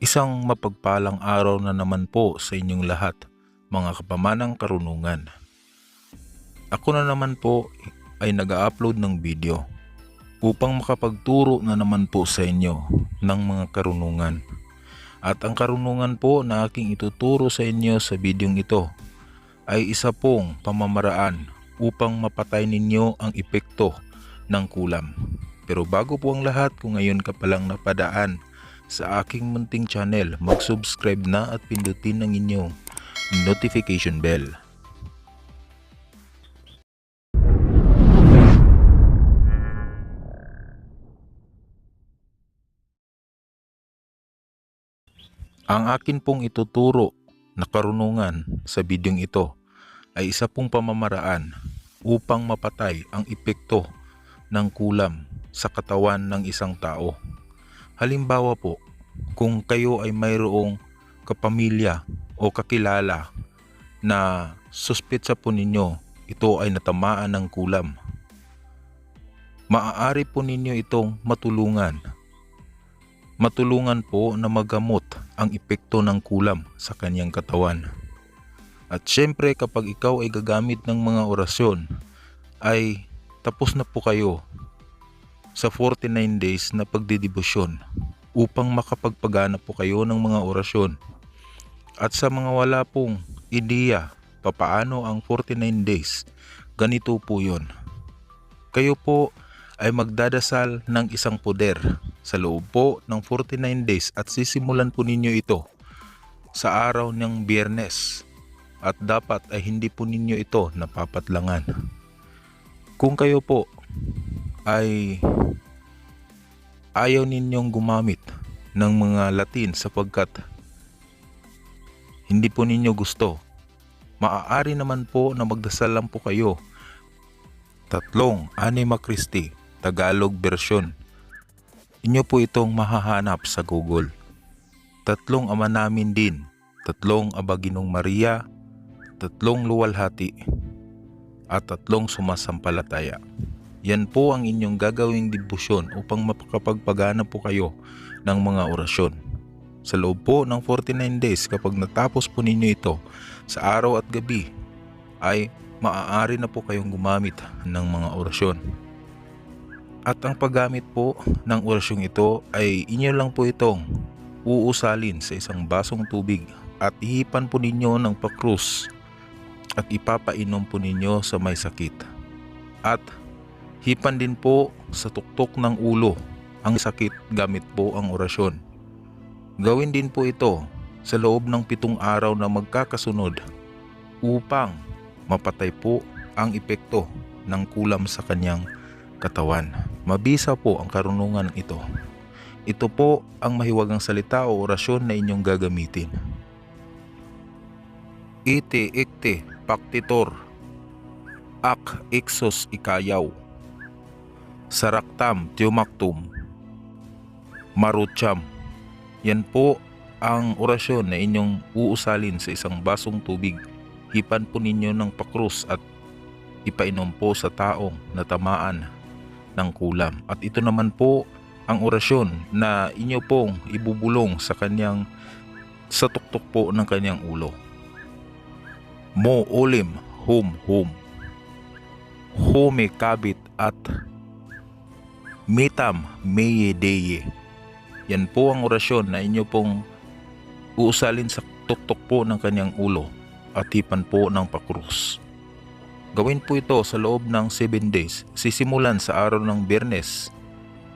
Isang mapagpalang araw na naman po sa inyong lahat, mga kapamanang karunungan. Ako na naman po ay nag-a-upload ng video upang makapagturo na naman po sa inyo ng mga karunungan. At ang karunungan po na aking ituturo sa inyo sa videong ito ay isa pong pamamaraan upang mapatay ninyo ang epekto ng kulam. Pero bago po ang lahat, kung ngayon ka palang napadaan sa aking munting channel, mag-subscribe na at pindutin ang inyong notification bell. Ang akin pong ituturo na karunungan sa bidyong ito ay isa pong pamamaraan upang mapatay ang epekto ng kulam sa katawan ng isang tao. Halimbawa po, kung kayo ay mayroong kapamilya o kakilala na suspetsa po ninyo ito ay natamaan ng kulam, maaari po ninyo itong matulungan po na magamot ang epekto ng kulam sa kanyang katawan. At syempre, kapag ikaw ay gagamit ng mga orasyon, ay tapos na po kayo sa 49 days na pagdidibosyon upang makapagpagana po kayo ng mga orasyon. At sa mga wala pong ideya papaano ang 49 days, ganito po yun. Kayo po ay magdadasal ng isang poder sa loob po ng 49 days at sisimulan po ninyo ito sa araw ng Biyernes at dapat ay hindi po ninyo ito napapatlangan. Kung kayo po ay ayaw ninyong gumamit ng mga Latin sapagkat hindi po ninyo gusto, maaari naman po na magdasal lang po kayo. 3 Anima Christi Tagalog version. Inyo po itong mahahanap sa Google. 3 Ama Namin din, 3 Aba Ginong Maria, 3 Luwalhati, at 3 Sumasampalataya. Yan po ang inyong gagawing dibusyon upang makapagpagana po kayo ng mga orasyon. Sa loob po ng 49 days, kapag natapos po ninyo ito sa araw at gabi, ay maaari na po kayong gumamit ng mga orasyon. At ang paggamit po ng orasyong ito ay inyo lang po itong uusalin sa isang basong tubig at ihipan po ninyo ng pakrus at ipapainom po ninyo sa may sakit. At hipan din po sa tuktok ng ulo ang sakit gamit po ang orasyon. Gawin din po ito sa loob ng 7 araw na magkakasunod upang mapatay po ang epekto ng kulam sa kanyang katawan. Mabisa po ang karunungan ito. Ito po ang mahiwagang salita o orasyon na inyong gagamitin. Ite ikte paktitor ak iksos ikayaw saraktam tiumaktum marucham. Yan po ang orasyon na inyong uusalin sa isang basong tubig. Hipan po ninyo ng pakrus at ipainom po sa taong natamaan ng kulam. At ito naman po ang orasyon na inyo pong ibubulong sa tuktok po ng kanyang ulo. Mo olim hum hume kabit at mitam meye deye. Yan po ang orasyon na inyo pong uusalin sa tuktok po ng kanyang ulo at hipan po ng pakrus. Gawin po ito sa loob ng 7 days. Sisimulan sa araw ng Biyernes.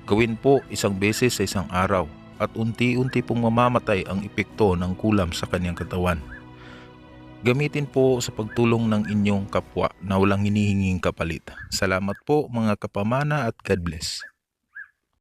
Gawin po isang beses sa isang araw at unti-unti pong mamamatay ang epekto ng kulam sa kanyang katawan. Gamitin po sa pagtulong ng inyong kapwa na walang hinihinging kapalit. Salamat po mga kapamana at God bless.